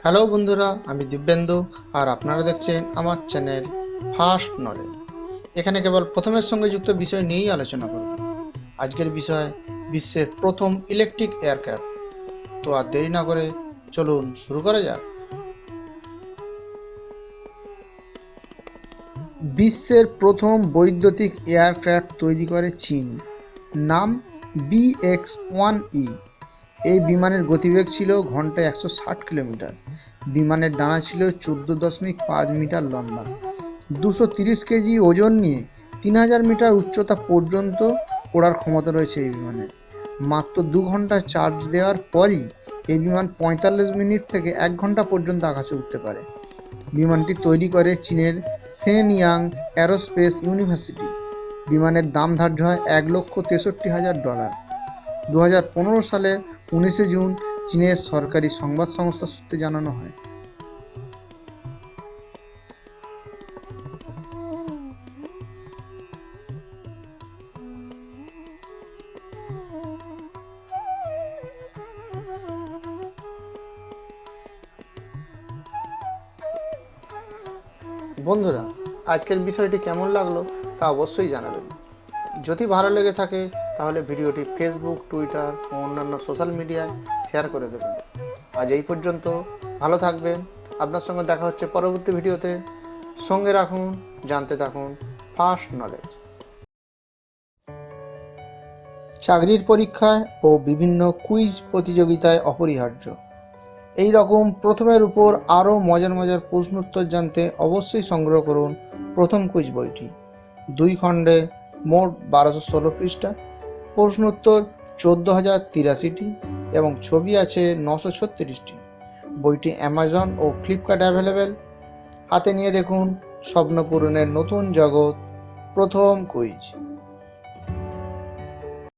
Hello বন্ধুরা, আমি দিব্যেন্দু আর আপনারা দেখছেন আমার চ্যানেল ফার্স্ট নলেজ। এখানে কেবল প্রথমের সঙ্গে যুক্ত বিষয় নিয়েই আলোচনা করব। আজকের বিষয় বিশ্বের প্রথম ইলেকট্রিক এয়ারক্রাফট। তো আর দেরি না করে চলুন শুরু করা যাক। বিশ্বের প্রথম বৈদ্যুতিক এয়ারক্রাফট তৈরি করে চীন। নাম BX-1E। এই বিমানের গতিবেগ ছিল ঘন্টায় 160 কিলোমিটার। বিমানের ডানা ছিল 14.5 মিটার লম্বা। 230 কেজি ওজন নিয়ে 3000 মিটার উচ্চতা পর্যন্ত ওড়ার ক্ষমতা রয়েছে এই বিমানের। মাত্র 2 ঘন্টা চার্জ দেওয়ার পরই এই বিমান 45 মিনিট থেকে 1 ঘন্টা পর্যন্ত আকাশে উঠতে পারে। বিমানটি তৈরি করে চীনের সেনইয়াং অ্যারোস্পেস ইউনিভার্সিটি। বিমানের দাম ধার্য হয় $1,63,000। 2015 সালের 19 জুন চীনের সরকারি সংবাদ সংস্থা সূত্রে জানানো হয়। বন্ধুরা, আজকের বিষয়টি কেমন লাগলো তা অবশ্যই জানাবেন। যদি ভালো লেগে থাকে তাহলে ভিডিওটি ফেসবুক, টুইটার ও অন্যান্য সোশ্যাল মিডিয়ায় শেয়ার করে দেবেন। আজ এই পর্যন্ত, ভালো থাকবেন। আপনার সঙ্গে দেখা হচ্ছে পরবর্তী ভিডিওতে। সঙ্গে রাখুন, জানতে থাকুন ফার্স্ট নলেজ। চাকরির পরীক্ষায় ও বিভিন্ন কুইজ প্রতিযোগিতায় অপরিহার্য এই রকম প্রথমের উপর আরও মজার মজার প্রশ্নোত্তর জানতে অবশ্যই সংগ্রহ করুন প্রথম কুইজ বইটি। 2 খণ্ডে মোট 1216 পৃষ্ঠা, প্রশ্নোত্তর 14,083টি এবং ছবি আছে 936টি। বইটি অ্যামাজন ও ফ্লিপকার্ট অ্যাভেলেবেল। হাতে নিয়ে দেখুন স্বপ্ন পূরণের নতুন জগৎ, প্রথম কুইজ।